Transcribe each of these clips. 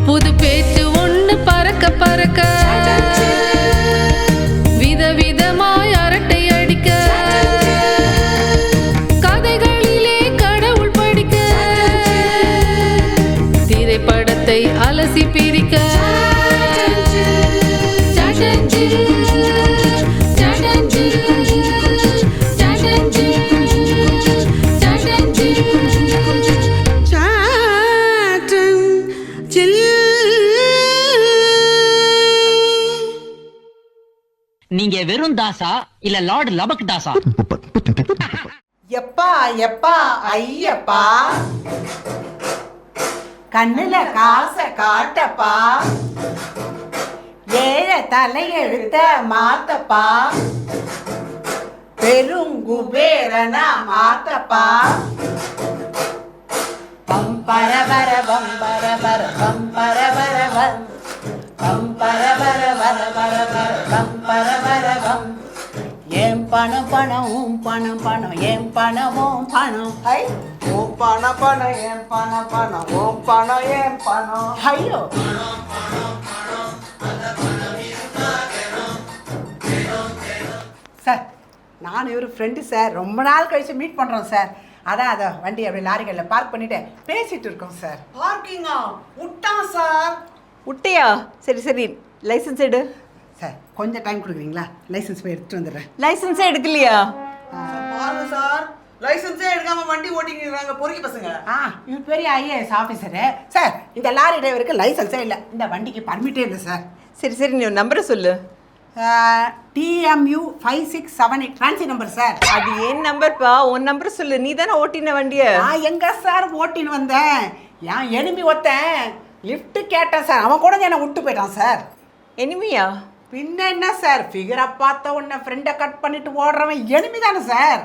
புது பேச்சு ஒண்ணு பறக்க பறக்க விதவிதமாய் அரட்டை அடிக்க கதைகளிலே கடவுள் படிக்க திரைப்படத்தை அலசி பிரிக்க நீங்க வெறும் தாசா இல்ல லார்ட் லபக் தாசா? எப்பா எப்பா ஐயப்பா கண்ணுல காச காட்டப்பா ஏழ தலையெழுத்த மாத்தப்பா பெருங்குபேரனா மாத்தப்பா பம்பரவர பம்பரவர பம்பரவரவன் பம்பரவரவரவரவரவரவம் ஏன் பணம் பணம் உன் பணம் பணம் ஏன் பணமும் பணம் ஐ ஓ பணம் பணம் ஏன் பணம் பணம் ஓ பணம் ஏன் பணம் ஐயோ சார் நான் இவர் ஃப்ரெண்டு சார் ரொம்ப நாள் கழிச்சு மீட் பண்ணுறோம் சார் அதான் அதை வண்டி அப்படி லாரிகளில் பார்க் பண்ணிட்டு பேசிட்டு இருக்கோம் சார் பார்க்கிங்கா விட்டான் சார். விட்டியா? சரி சரி, லைசன்ஸ் எடு. சார் கொஞ்சம் டைம் கொடுக்குறீங்களா? லைசன்ஸ் போய் எடுத்துட்டு வந்துடுறேன். லைசன்ஸே எடுக்கலையா? பாருங்க சார், லைசன்ஸே எடுக்காம வண்டி ஓட்டிக்கிறாங்க பொறுக்கி பசங்க. இவர் பெரிய ஐஏஎஸ் ஆஃபீஸரு சார். இந்த லாரி டிரைவருக்கு லைசன்ஸே இல்லை, இந்த வண்டிக்கு பர்மிட்டே இல்லை சார். சரி சரி, நீ நம்பரை சொல்லு. TMU 5678 fancy number sir. அது ஏன் நம்பர்ப்பா? உன் நம்பர் சொல்லு. நீ தானே ஓட்டின வண்டியை. எங்க சார் ஓட்டின்னு வந்தேன், ஏன் எனிமி ஒருத்தன் லிஃப்ட் கேட்டேன் சார், அவன் கூட என்னை விட்டு போயிட்டான் சார். எனிமியா? பின்ன என்ன சார், ஃபிகரை பார்த்த உடனே ஃப்ரெண்டை கட் பண்ணிட்டு ஓடுறவன் எனிமி தானே சார்.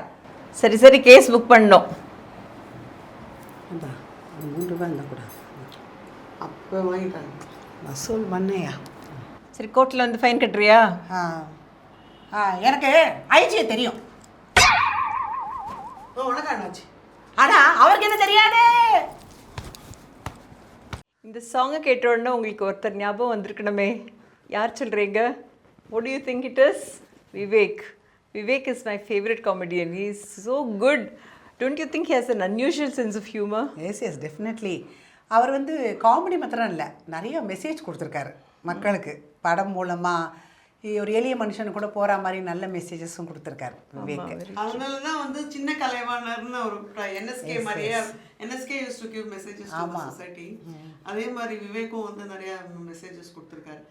சரி சரி, கேஸ் புக் பண்ணோம். ₹3 இருந்தால் கூட அப்போ வாங்கிட்டாங்க. வசூல் பண்ணையா? சரி, கோர்ட்டில் வந்து ஃபைன் கட்டுறியா? எனக்கு ஐஜியை தெரியும். ஓ உனக்கு என்னாச்சு? ஆனால் அவருக்கு என்ன தெரியாது. இந்த சாங்கை கேட்ட உடனே உங்களுக்கு ஒருத்தர் ஞாபகம் வந்திருக்கணுமே. யார் சொல்கிறீங்க? What do you think it is? Vivek. Vivek is my favorite comedian. He is so good. Don't you think he has an unusual sense of humor? Yes definitely. அவர் வந்து காமெடி மாத்திரம் இல்லை, நிறைய மெசேஜ் கொடுத்துருக்காரு மக்களுக்கு. படம் மூலமாக ஒரு எளிய மனுஷனு கூட போகிற மாதிரி நல்ல மெசேஜஸும் கொடுத்துருக்காரு விவேக். அதனால தான் வந்து சின்ன கலைவாணர்னு ஒரு NSK மாதிரியே NSK use to give messages to the society. அதே மாதிரி விவேக்கும் வந்து நிறைய மெசேஜஸ் கொடுத்துருக்காரு.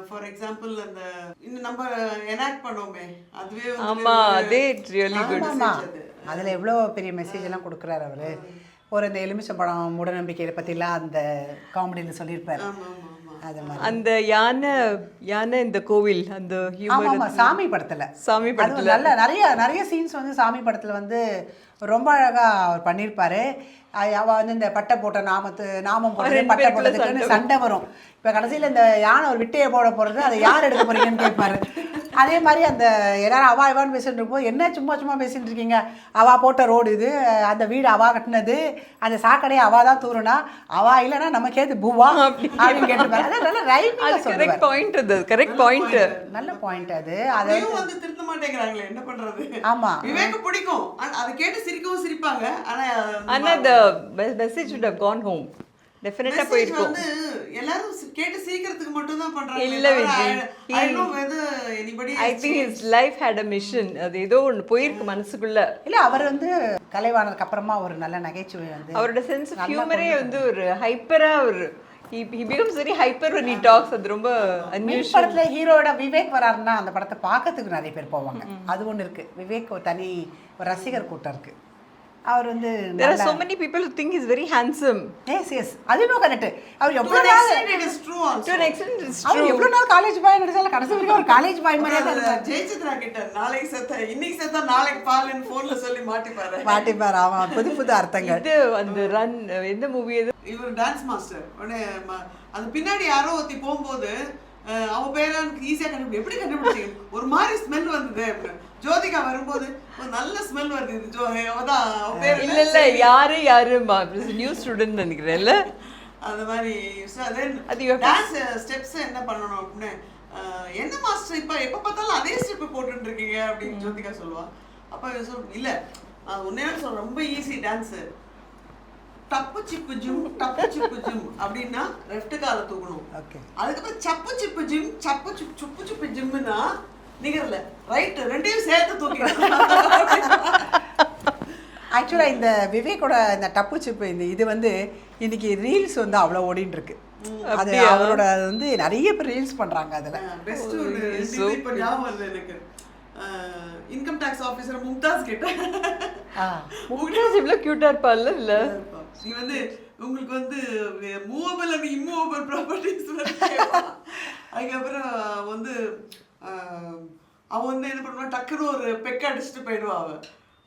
ஃபார் எக்ஸாம்பிள் அந்த இன்னும் நம்ம எனாக்ட் பண்ணோமே, அதுவே அதே ரியலி குட். அதில் எவ்வளோ பெரிய மெசேஜ் எல்லாம் கொடுக்குறாரு அவர். ஒரு இந்த எலுமிச்சம்பழம் மூடநம்பிக்கையை பற்றிலாம் அந்த காமெடியில் சொல்லியிருப்பார். அது மாதிரி அந்த யானை இந்த கோவில் அந்த ஹியூமர் சாமி படத்தில் நல்ல நிறைய சீன்ஸ் வந்து சாமி படத்தில் வந்து ரொம்ப அழகாக அவர் பண்ணியிருப்பாரு. அவள் வந்து இந்த பட்டை போட்ட நாமம் போடுறது பட்டை போட்டதுக்குன்னு சண்டை வரும். இப்போ கடைசியில் இந்த யானை ஒரு விட்டையை போட போகிறது, அதை யார் எடுக்க போகிறீங்கன்னு கேட்பாரு. அதே மாதிரி அந்த எல்லாரும் அவா இவான்னு பேசிட்டு இருப்போம், என்ன சும்மா பேசிட்டு இருக்கீங்க, அவா போட்ட ரோடு இது, அந்த வீடு அவா கட்டினது, அந்த சாக்கடையை அவா தான் தூருனா, அவா இல்லைன்னா நமக்கு ஏது பூவா அப்படின்னு கேட்டுப்பாரு. அதான் நல்ல ரைட்டிங் கரெக்ட் பாயிண்ட். அது கரெக்ட் பாயிண்ட், நல்ல பாயிண்ட். அதை வந்து திருத்த மாட்டேங்கிறாங்களே, என்ன பண்றது? ஆமா, விவேக் பிடிக்கும், அதை கேட்டு சிரிக்கவும் சிரிப்பாங்க. ஆனா the message would have gone home. டெஃபினட்டா போயிருக்கும். வந்து எல்லாரும் கேட்டு சீக்கிரத்துக்கு மட்டும் தான் பண்றாங்க. இல்ல Vijay, I don't know whether anybody I think his life had a mission. அது ஏதோ ஒன்று போயிருக்கு மனசுக்குள்ள. இல்ல அவர் வந்து கலைவாணருக்கு அப்புறமா ஒரு நல்ல நகைச்சுவை வந்து அவரோட சென்ஸ் ஆஃப் ஹியூமரே வந்து ஒரு ஹைப்பரா ஒரு he becomes very hyper when he talks. அது ரொம்ப unusual. படத்துல ஹீரோட விவேக் வராருன்னா அந்த படத்தை பார்க்கறதுக்கு நிறைய பேர் போவாங்க. அது ஒன்று இருக்கு. விவேக் ஒரு தனி ஒரு ரசிகர் கூட்டம் இருக்கு. அவர் வந்து there are so many people who think he's very handsome. yes அதுவும் கரெக்ட். அவர் எவ்வளவு நாள் it is true also. To an extent it's true. அவர் எவ்வளவு நாள் காலேஜ் பாய் நடிச்சால கடைசி வரைக்கும் ஒரு காலேஜ் பாய் மாதிரியே தான் இருந்தார். ஜெயசித்ரா கிட்ட நாளைக்கு செத்த இன்னைக்கு செத்த நாளைக்கு பால்னு போன்ல சொல்லி மாட்டிப்பாரு. அவன் புது அர்த்தங்கள். இது அந்த ரன் எந்த மூவி இது? இவர் டான்ஸ் மாஸ்டர். அது பின்னாடி யாரோ ஒருத்தி போகும்போது அவ பேரை ஈஸியா எப்படி கண்டுபிடிச்சீங்க? ஒரு மாதிரி ஸ்மெல் வந்தது அப்படின்னு ஜோதிகா வரும்போது ஒரு நல்ல ஸ்மெல் வருது, இது இல்ல யாரு நியூ ஸ்டூடெண்ட் நினைக்கிறேன். இல்ல அந்த மாதிரி அது you have to- dance steps என்ன பண்ணணும் அப்படின்னு என்ன மாஸ்டர் இப்ப எப்ப பார்த்தாலும் அதே ஸ்டெப் போட்டுட்டு இருக்கீங்க அப்படின்னு ஜோதிகா சொல்லுவா. அப்ப இல்ல உன்னையே சொல்ற ரொம்ப ஈஸி டான்ஸ். டப்பு சிப்பு ஜிம் டப்பு சிப்பு ஜிம் அப்படின்னா லெஃப்ட் காலை தூக்கணும். அதுக்கப்புறம் சப்பு சிப்பு ஜிம் சப்பு சுப்பு சுப்பு ஜிம்னா நிகர்ல ரைட் ரெண்டையும் சேர்த்து தூக்கிடணும். ஆக்சுவலாக இந்த விவேக்கோட இந்த டப்பு சிப்பு இது வந்து இன்னைக்கு ரீல்ஸ் வந்து அவ்வளோ ஓடின்னு இருக்கு. அது அவரோட வந்து நிறைய பேர் ரீல்ஸ் பண்றாங்க. அதுல பெஸ்ட் இப்போ ஞாபகம் வருது எனக்கு. இன்கம் டாக்ஸ் ஆபீசர் மும்தாஸ் கிட்ட மும்தாஸ் இவ்வளவு கியூட்டா இருப்பாள்ல. இல்ல நீ வந்து உங்களுக்கு வந்து மூவபிள் அண்ட் இம்மூவபிள் ப்ராப்பர்ட்டிஸ் அதுக்கப்புறம் வந்து அவ வந்து என்ன பண்ணுவா டக்குன்னு ஒரு பெக்க அடிச்சுட்டு போயிடுவா அவ.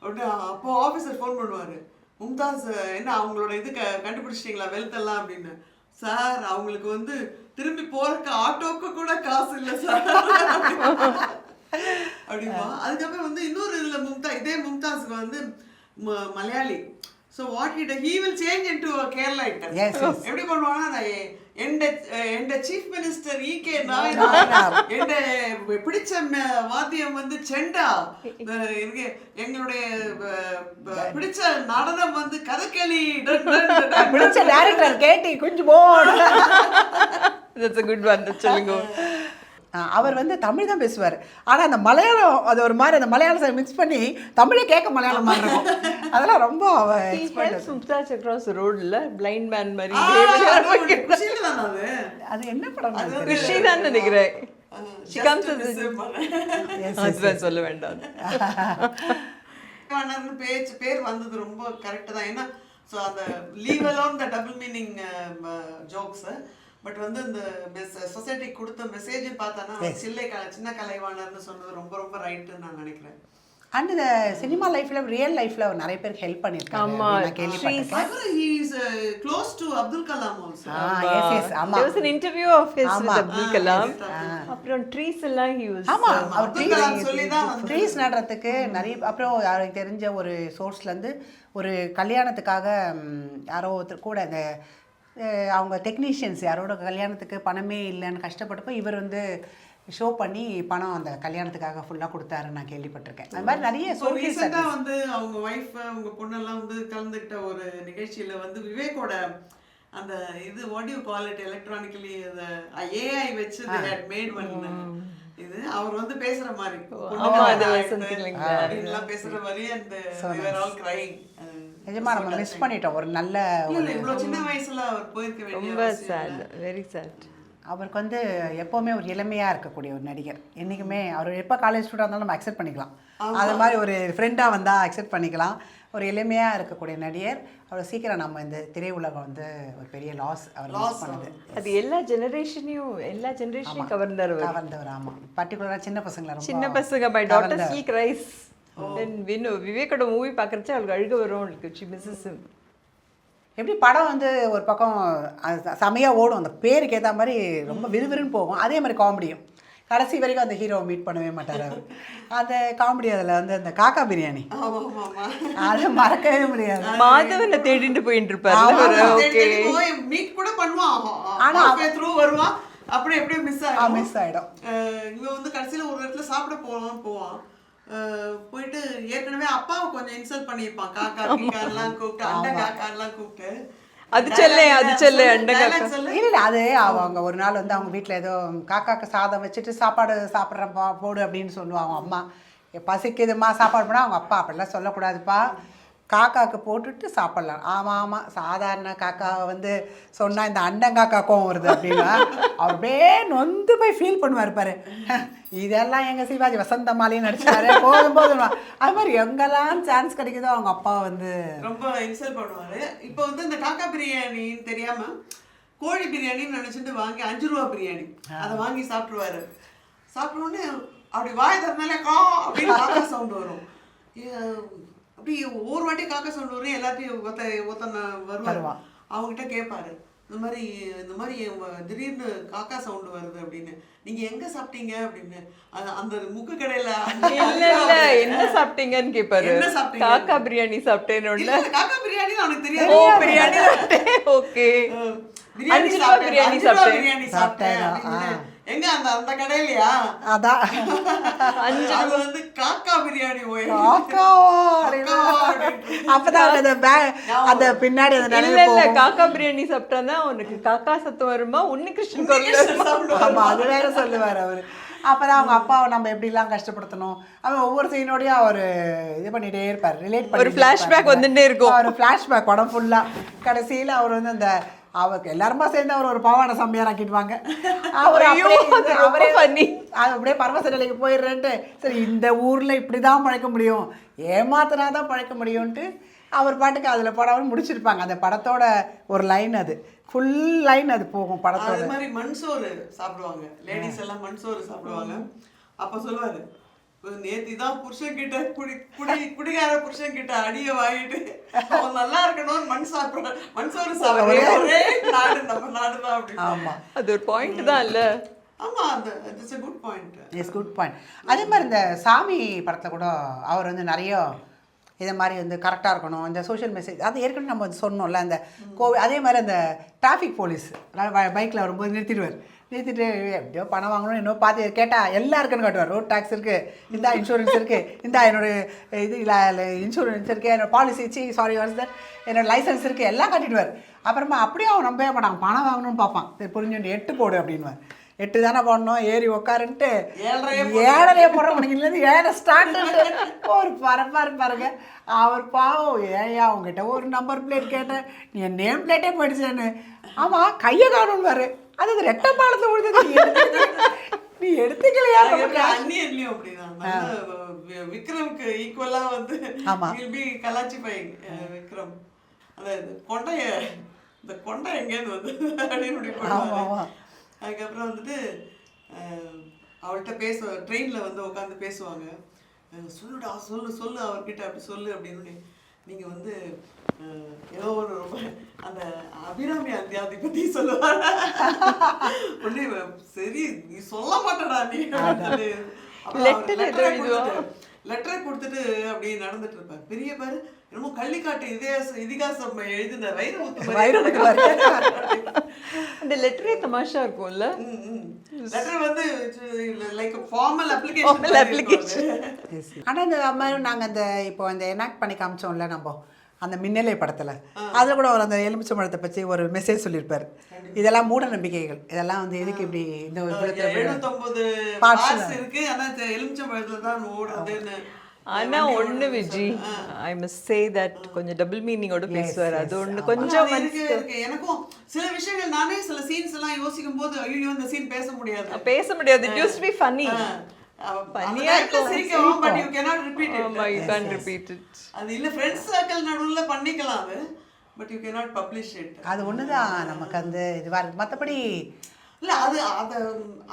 அப்படியே அப்போ ஆஃபீஸர் ஃபோன் பண்ணுவாரு, மும்தாஸ் என்ன அவங்களோட இது கண்டுபிடிச்சிட்டிங்களா வெல்த் எல்லாம் அப்படின்னு. சார் அவங்களுக்கு வந்து திரும்பி போறதுக்கு ஆட்டோக்கு கூட காசு இல்லை சார் அப்படிமா. அதுக்கப்புறம் வந்து இன்னொரு இதுல இதே மும்தாஸுக்கு வந்து Malayali. So what he will change into a Keralite. எப்படி பண்ணுவாங்கன்னா எந்த சீஃப் மினிஸ்டர் ஈகே நாயனார் எந்த பிடிச்ச வாத்தியம் வந்து செண்டா, எங்களுடைய பிடிச்ச நடனம் வந்து கதகளி, பிடிச்ச டைரக்டர் கேட்டி கொஞ்சம் போடு. That's a good one. சொல்லுங்க. அவர் வந்து தமிழ் தான் பேசுவார். ஆனால் அந்த மலையாளம் அது ஒரு மாதிரி அந்த மலையாளத்தை மிக்ஸ் பண்ணி தமிழே கேட்க மலையாளம் மாதிரி இருக்கும். அதெல்லாம் ரொம்ப மும்தாஸ் அக்ராஸ் ரோட்ல பிளைண்ட் மேன் மாதிரி. அது என்ன படம்? கிருஷி தான் நினைக்கிறேன். சொல்ல வேண்டாம். பேர் வந்தது ரொம்ப கரெக்ட் தான். ஏன்னா அந்த leave alone the double meaning jokes. But வந்து இந்த சொசைட்டி கொடுத்த மெசேஜ் பார்த்தானா சின்ன கலைவாணர்னு சொன்னது ரொம்ப ரொம்ப ரைட்டுன்னு நான் நினைக்கிறேன். அண்ட் இந்த சினிமா லைஃப்ல ரியல் லைஃப்ல நிறைய பேருக்கு ஹெல்ப் பண்ணிருக்காங்க. நான் கேள்விப்பட்டிருக்கேன். he is close to Abdul Kalam also. yes ஆமா. There was an interview of his with Abdul Kalam. அப்புறம் ட்ரீஸ் எல்லாம் he was. ஆமா அவர் அப்துல் கலாம் சொல்லி தான் ட்ரீஸ் நடுறதுக்கு நிறைய. அப்புறம் யாருக்கு தெரிஞ்ச ஒரு சோர்ஸ்ல இருந்து ஒரு கல்யாணத்துக்காக யாரோ ஒருத்தர் கூட இந்த அவங்க டெக்னீஷியன்ஸ் யாரோட கல்யாணத்துக்கு பணமே இல்லைன்னு கஷ்டப்பட்டப்போ இவர் வந்து ஷோ பண்ணி பணம் அந்த கல்யாணத்துக்காக ஃபுல்லாக கொடுத்தாருன்னு நான் கேள்விப்பட்டிருக்கேன். அது மாதிரி நிறைய ரீசெண்டாக வந்து அவங்க ஒய்ஃப் அவங்க பொண்ணெல்லாம் வந்து கலந்துக்கிட்ட ஒரு நிகழ்ச்சியில் வந்து விவேக்கோட அந்த இது what you call it electronically AI வச்சு மேட் பண்ண இது அவர் வந்து பேசுற மாதிரி அப்படின்லாம் பேசுற மாதிரி அந்த ஆல் கிரைங். நிஜமா நம்ம மிஸ் பண்ணிட்டோம் ஒரு நல்ல இவ்வளோ சின்ன வயசுல அவர் போயிருக்க வேண்டிய. ரொம்ப சாட், வெரி சாட். அவருக்கு வந்து எப்போவுமே ஒரு இளமையாக இருக்கக்கூடிய ஒரு நடிகர். என்றைக்குமே அவர் எப்போ காலேஜ் ஸ்டூடெண்ட் இருந்தாலும் நம்ம அக்செப்ட் பண்ணிக்கலாம். அது மாதிரி ஒரு ஃப்ரெண்டாக வந்தால் அக்செப்ட் பண்ணிக்கலாம். ஒரு எளிமையாக இருக்கக்கூடிய நடிகர். அவர் சீக்கிரம் நம்ம இந்த திரையுலகம் வந்து ஒரு பெரிய லாஸ் அவர் லாஸ் பண்ணுது. அது எல்லா ஜெனரேஷனையும் கவர்ந்தவர். ஆமாம், பர்டிகுலராக சின்ன பசங்களை சின்ன பசங்க. My daughter still cries. விவேக்கோட மூவி பார்க்குறச்சு அவளுக்கு அழுக வரும். அவளுக்கு she misses him. எப்படி படம் வந்து ஒரு பக்கம் செமையாக ஓடும், அந்த பேருக்கு ஏற்ற மாதிரி ரொம்ப விறுவிறுன்னு போகும். அதே மாதிரி காமெடியும் கடைசி வரைக்கும் அந்த ஹீரோவை மீட் பண்ணவே மாட்டார் அவர். அந்த காமெடி அதில் வந்து அந்த காக்கா பிரியாணி அதை மறக்கவே முடியாது. மாதவனை தேடிட்டு போயிட்டு இருப்பாரு. மீட் கூட பண்ணுவான், ஆனால் த்ரூ வருவான், அப்படியே எப்படியும் மிஸ் ஆகிடும். இவன் வந்து கடைசியில் ஒரு இடத்துல சாப்பிட போவான். போயிட்டு ஏற்கனவே அப்பாவை கொஞ்சம் இன்சல்ட் பண்ணியிருப்பான். காக்கா கீக்காரெல்லாம் கூப்பிட்டு அண்டை காக்காரெல்லாம் கூப்பிட்டு இல்லை அது அவங்க ஒரு நாள் வந்து அவங்க வீட்டில் ஏதோ காக்காக்கு சாதம் வச்சுட்டு சாப்பாடு சாப்பிட்றப்பா போடு அப்படின்னு சொல்லுவாங்க. அவங்க அம்மா பசிக்குதுமா சாப்பாடு போனால் அவங்க அப்பா அப்படிலாம் சொல்லக்கூடாதுப்பா, காக்காவுக்கு போட்டுட்டு சாப்பிட்லாம். ஆமாம் சாதாரண காக்காவை வந்து சொன்னால் இந்த அண்டங்காக்காக்கும் வருது அப்படின்னா அவர் அப்படியே நொந்து போய் ஃபீல் பண்ணுவார் பாரு. இதெல்லாம் எங்கள் சிவாஜி வசந்த மாலையும் நடிச்சாரு போதும். அது மாதிரி எங்கெல்லாம் சான்ஸ் கிடைக்குதோ அவங்க அப்பா வந்து ரொம்ப இன்சல்ட் பண்ணுவார். இப்போ வந்து இந்த காக்கா பிரியாணின்னு தெரியாமல் கோழி பிரியாணின்னு நினச்சிட்டு வாங்கி 5 ரூபா பிரியாணி அதை வாங்கி சாப்பிடுவாரு. சாப்பிட்டோடனே அப்படி வாய் தரனாலே கா அப்படின்னு காக்கா சவுண்டு வரும். அப்படி ஒவ்வொரு வாட்டி காக்கா சவுண்டு வரும். எல்லாத்தையும் ஒருத்தனை வருவார். அவங்ககிட்ட கேட்பாரு, இந்த மாதிரி திடீர்னு காக்கா சவுண்டு வருது அப்படின்னு, நீங்க எங்க சாப்பிட்டீங்க அப்படின்னு. அந்த முக்கு கடையில என்ன சாப்பிட்டீங்கன்னு கேட்பாரு. என்ன சாப்பிட்டீங்க? காக்கா பிரியாணி சாப்பிட்டேன்னு. காக்கா பிரியாணி அவனுக்கு தெரியாது. பிரியாணி ஓகே. பிரியாணி 5 ரூபா சாப்பிட்டேன், பிரியாணி 5 ரூபா சாப்பிட்டேன். பிரியாணி சாப்பிட்டேன் அப்படின்னு. எங்க அந்த கடையிலயா? அதான் அது வந்து காக்கா பிரியாணி ஓய். காக்காவா அப்படின்னா அப்பதான் அந்த பின்னாடி அந்த இல்ல நினைவு இல்ல போகும். காக்கா பிரியாணி சாப்பிட்டாதான் உனக்கு காக்கா சத்தம் வருமா உன்னிகிருஷ்ணன் குரல் ஆமா அது வேற சொல்லுவார் அவரு. அப்பதான் அவங்க அப்பாவை நம்ம எப்படிலாம் கஷ்டப்படுத்தணும் அவன் ஒவ்வொரு சீனோடையும் அவர் இது பண்ணிட்டே இருப்பார், ரிலேட் பண்ணி ஒரு flashback வந்துட்டே இருக்கும். ஒரு ஃபிளாஷ்பேக் படம் ஃபுல்லா. கடைசியில அவர் வந்து அந்த அவருக்கு எல்லாருமா சேர்ந்து அவர் ஒரு பாவாடை சம்பியார் ஆக்கிடுவாங்க. அவர் ஐயோ, அது ரொம்ப funny. அப்படியே பரமச நிலைக்கு போயிடுறேன்ட்டு சரி இந்த ஊர்ல இப்படிதான் பழைக்க முடியும், ஏமாத்தினாதான் பழைக்க முடியும்ட்டு அவர் பாட்டுக்கு அதில் படம் முடிச்சிருப்பாங்க. அந்த படத்தோட ஒரு லைன் அது ஃபுல் லைன் அது போகும் படத்தோட. அது மாதிரி மண்சோறு சாப்பிடுவாங்க லேடிஸ் எல்லாம், மண்சோறு சாப்பிடுவாங்க. அப்ப சொல்லுவாரு, நேத்தி தான் புருஷன் கிட்ட குடிகார புருஷன் கிட்ட அடிய வாங்கிட்டு அவன் நல்லா இருக்கணும் மண்சோறு சாப்பிடுறேன் ஒரே நாடு நம்ம நாடுதான் அப்படின்னு. ஆமா அது ஒரு பாயிண்ட் தான் இல்ல. ஆமா, it's a good point. Yes good point. அதே மாதிரி இந்த சாமி படத்தில் கூட அவர் வந்து நிறைய இதை மாதிரி வந்து கரெக்டாக இருக்கணும், இந்த சோஷியல் மெசேஜ் அது ஏற்கனவே நம்ம சொன்னோம்ல அந்த கோவில். அதே மாதிரி அந்த டிராஃபிக் போலீஸ் பைக்கில் வரும்போது நிறுத்திட்டு எப்படியோ பணம் வாங்கணும் என்னோ பார்த்து கேட்டால் எல்லாம் இருக்குன்னு காட்டுவார். ரோட் டேக்ஸ் இருக்குது, இந்த இன்சூரன்ஸ் இருக்குது, இந்த என்னோடய இது இன்சூரன்ஸ் இருக்குது, என்னோட பாலிசி சாரி என்னோட லைசன்ஸ் இருக்குது, எல்லாம் காட்டிடுவார். அப்புறமா அப்படியே அவன் நம்பவே மாட்டான், பணம் வாங்கணும்னு பார்ப்பான். சரி புரிஞ்சுட்டு 8 போடு அப்படின்வார். 8 தானே போடணும், ஏறி உட்காருன்ட்டு 7:30 போடுற மணிக்கிலேருந்து 7 ஸ்டார்ட் ஒரு பரப்பாரு பாருங்க. அவர் பாவம் ஏயா அவங்ககிட்ட ஒரு நம்பர் பிளேட் கேட்டேன், நீ என் நேம் பிளேட்டே போயிடுச்சேன்னு. ஆமாம் கையை காணும்வாரு, அது ரெட்டை பாலத்தில் விழுது, நீ எடுத்துக்கலையா? அந்நியன்லயும் அப்படிதான். விக்ரம்க்கு ஈக்குவலா வந்து கலாச்சிப்பாங்க விக்ரம். அதாவது இந்த கொண்டை எங்கேருந்து வந்து அப்படின்னு போடுவாங்க. அதுக்கப்புறம் வந்துட்டு அவள்கிட்ட ட்ரெயினில் வந்து உட்காந்து பேசுவாங்க. சொல்லுடா சொல்லு அவர்கிட்ட அப்படி சொல்லு அப்படின்னு. நீங்கள் வந்து ஏதோ ஒரு ரொம்ப அந்த அபிராமி அந்தியாதி பற்றி சொல்லுவாங்க. ஒன்னே சரி நீ சொல்ல மாட்டடா நீ. லெட்டரை கொடுத்துட்டு அப்படியே நடந்துட்டு இருப்பார். பெரிய பேரு என்னமோ கள்ளிக்காட்டு இதிகாசம் எழுதின வைரமுத்து. அந்த லெட்டரே தமாஷா இருக்கும்ல. லெட்டர் வந்து லைக் ஃபார்மல் அப்ளிகேஷன். ஆனால் இந்த மாதிரி நாங்கள் அந்த இப்போ இந்த எனாக்ட் பண்ணி காமிச்சோம்ல நம்ம அந்த மின்னலை படத்தில், அதில் கூட அவர் அந்த எலுமிச்சை பழத்தை பற்றி ஒரு மெசேஜ் சொல்லியிருப்பார். இதெல்லாம் மூட நம்பிக்கைகள், இதெல்லாம் வந்து எதுக்கு இப்படி இந்த 79 பார்ட்ஸ் இருக்கு, ஆனால் எலுமிச்சை பழத்தில் தான் ஓடுறதுன்னு. ஆனா ஒண்ணு Viji, I must say that கொஞ்சம் டபுள் மீனிங்கோட பேசுவார். அது ஒண்ணு கொஞ்சம் இருக்கு. எனக்கும் சில விஷயங்கள் நானே சில சீன்ஸ் எல்லாம் யோசிக்கும் போது ஐயோ இந்த சீன் பேச முடியாது. It used to be funny. பண்ணியா சிரிக்கலாம், but you cannot repeat it. You can't repeat it. அது இல்ல ஃப்ரெண்ட்ஸ் சர்க்கிள் நடுவுல பண்ணிக்கலாம் அது, but you cannot publish it. அது ஒண்ணுதான் நமக்கு அந்த இதுவா இருக்கு. மற்றபடி இல்ல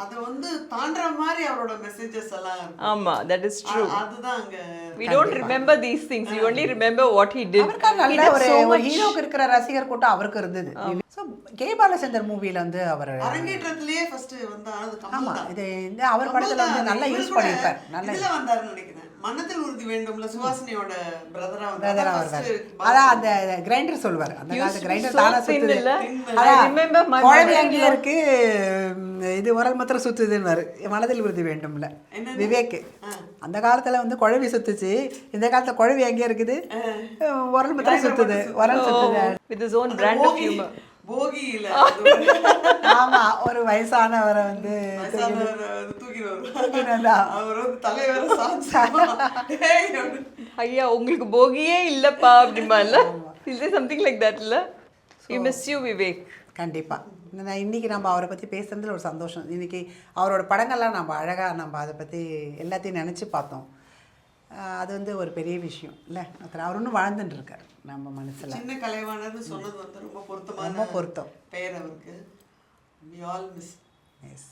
அது வந்து தாண்டற மாதிரி அவரோட மெசேजेस எல்லாம் இருக்கு. ஆமா, that is true. அதுதான் அங்க we don't remember these things, we only remember what he did. அவருக்கு நல்ல ஒரு ஹீரோக்கு இருக்கிற ரசிகர் கூட்டம் அவருக்கு இருந்தது. சோ கே பாலச்சந்தர் மூவில வந்து அவர் அரங்கேற்றத்திலேயே ஃபர்ஸ்ட் வந்தாரு கமல். ஆமா, இது இந்த அவர் படத்துல வந்து நல்லா யூஸ் பண்ணிருப்பார். நல்லா இதுல வந்தாருன்னு நினைக்கிறேன். மனதில் உறுதி வேண்டும்ல சுவாசினியோட பிரதரா வந்தாரு. அதான் அந்த கிரைண்டர் சொல்வார். அந்த காலத்து கிரைண்டர் தானா சுத்துது. குழவி அங்கே இருக்கு, இது உரல் மாத்திரம் சுத்துதுன்னு மனதில் உறுதி வேண்டும்ல விவேக். அந்த காலத்துல வந்து குழவி சுத்துச்சு, இந்த காலத்துல குழவி எங்கே இருக்குது, உரல் மாத்திரம் சுத்துது, உரல் சுத்துது. With his own brand of humor. போகியில ஆமா, ஒரு வயசானவரை வந்து ஐயா உங்களுக்கு போகியே இல்லப்பா அப்படிமா இல்ல, is there something like that இல்ல? We miss you Vivek. கண்டிப்பா. இன்னைக்கு நம்ம அவரை பத்தி பேசுறதுல ஒரு சந்தோஷம். இன்னைக்கு அவரோட படங்கள்லாம் நம்ம அழகா நம்ம அதை பத்தி எல்லாத்தையும் நினைச்சு பார்த்தோம். அது வந்து ஒரு பெரிய விஷயம் இல்லை. அவர் இன்னும் வாழ்ந்துட்டு இருக்கார் நம்ம மனசுல. சின்ன கலைவாணர்னு சொன்னது வந்து ரொம்ப பொருத்தமான, ரொம்ப பொருத்தம் பெயர் அவருக்கு. We all miss. Yes.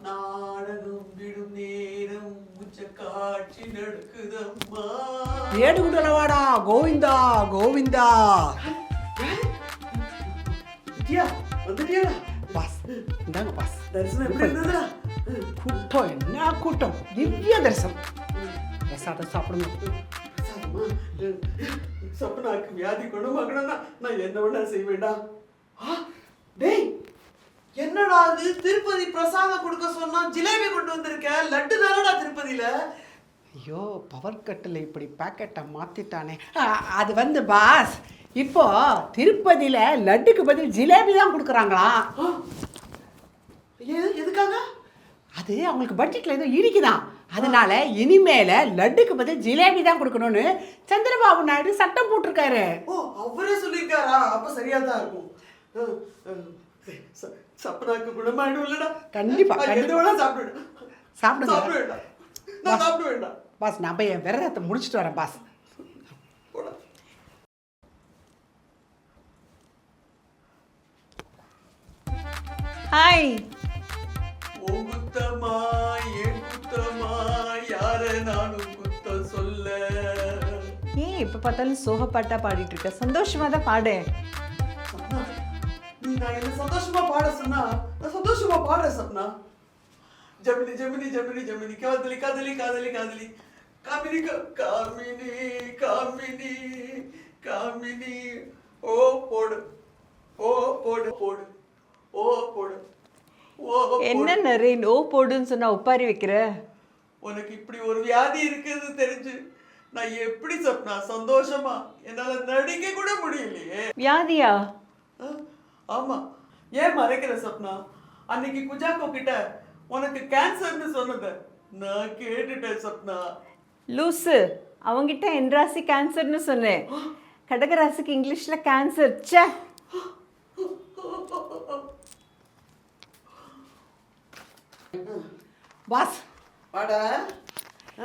நாடகம் விடும் நேரம் உச்ச காட்சி நடக்குதம்மா. ஏடு குண்டலவாடா கோவிந்தா கோவிந்தா. வித்யா வந்துட்டியா? பாஸ் இந்தாங்க பாஸ். தரிசனம் எப்படி இருந்ததா? கூட்டம் என்ன கூட்டம், திவ்ய தரிசனம். பிரசாதம் சாப்பிடுங்க. சப்னாக்கு வியாதி குணமாக்கணும்னா நான் என்ன வேணா செய்வேண்டா. டேய் என்னடா அது, திருப்பதி பிரசாதம் கொடுக்க சொன்னா ஜிலேபி கொண்டு வந்திருக்க, லட்டு தானடா திருப்பதியில. ஐயோ பவர் கட்டில் இப்படி பேக்கெட்டை மாற்றிட்டானே. அது வந்து பாஸ், இப்போ திருப்பதியில் லட்டுக்கு பதில் ஜிலேபி தான் கொடுக்குறாங்களா? எதுக்காக? அது அவங்களுக்கு பட்ஜெட்டில் ஏதோ இருக்குதான். அதனால இனிமேல லட்டுக்கு பதில் ஜிலேபி தான் கொடுக்கணும்னு சந்திரபாபு நாயுடு சட்டம் போட்டிருக்காரு. ஓ அவரே சொல்லியிருக்காரா? அப்ப சரியா தான் இருக்கும். சப்னாக்கு குணமாயிடும் இல்லடா. கண்டிப்பா எது வேணா சாப்பிடுவேன். சாப்பிடுங்க. நான் சாப்பிட வேண்டாம் பாஸ், நான் போய் என் விரதத்தை முடிச்சுட்டு வரேன் பாஸ். ஹாய். உன் குத்தமா என் குத்தமா யார நானும் குத்தம் சொல்ல. ஏன் இப்போ பார்த்தாலும் சோகப்பாட்டா பாடிட்டு இருக்க? சந்தோஷமா தான் பாடு. சப்னா, நீ நான் என்ன சந்தோஷமா பாட சொன்னா நான் சந்தோஷமா பாடுறேன் சப்னா. ஜமினி ஜமினி ஜமினி ஜமினி காதலி காதலி காதலி காதலி காமினி காமினி காமினி காமினி ஓ போடு ஓ போடு போடு ஓ போடு ஓ. என்ன நரேன் ஓ போடுன்னு சொன்னா ஒப்பாரி வைக்கிற? உனக்கு இப்படி ஒரு வியாதி இருக்குது தெரிஞ்சு நான் எப்படி சப்னா சந்தோஷமா என்னால நடிக்க கூட முடியலையே. வியாதியா? ஆமா, ஏன் மறைக்கிற சப்னா? அன்னைக்கு குஜாக்கோ கிட்ட உனக்கு கேன்சர்னு சொன்னத நான் கேட்டுட்டேன் சப்னா. லூசு, அவங்கிட்ட என் ராசி கேன்சர்னு சொன்னேன். கடகராசிக்கு இங்கிலீஷ்ல கேன்சர். ச்சே. பாஸ் வாடா.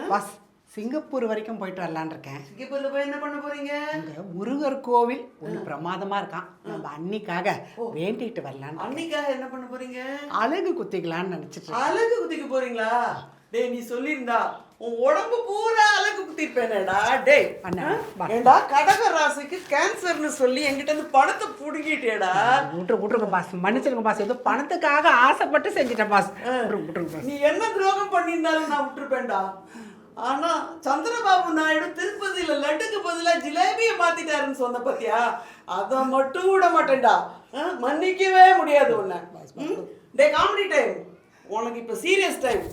பாஸ், சிங்கப்பூர் வரைக்கும் போயிட்டு வரலான் இருக்கேன். சிங்கப்பூர்ல போய் என்ன பண்ண போறீங்க? அங்க முருகர் கோவில் ஒன்று பிரமாதமா இருக்கான். நம்ம அன்னிக்காக வேண்டிட்டு வரலான்னு. அன்னைக்காக என்ன பண்ண போறீங்க? அழகு குத்திக்கலான்னு நினைச்சிட்டு. அழகு குத்திக்க போறீங்களா? டேய் நீ சொல்லியிருந்தா உன் உடம்பு பூரா அழகு குத்திருப்பேனேடா. டேய் அண்ணா, ஏண்டா கடக ராசிக்கு கேன்சர்னு சொல்லி என்கிட்ட இருந்து பணத்தை புடுங்கிட்டேடா. விட்டுருங்க பாஸ், மன்னிச்சிருங்க பாஸ். ஏதோ பணத்துக்காக ஆசைப்பட்டு செஞ்சுட்டேன் பாஸ். விட்டுருங்க பாஸ். நீ என்ன துரோகம் பண்ணியிருந்தாலும் நான் விட்டுருப்பேன்டா. ஆனா சந்திரபாபு நாயுடு திருப்பதியில லட்டுக்கு பதிலா ஜிலேபியை மாத்திட்டாருன்னு சொன்ன பத்தியா, அதை மட்டும் விட மாட்டேன்டா. மன்னிக்கவே முடியாது உன்னை. டே காமெடி டைம், உனக்கு இப்ப சீரியஸ் டைம்.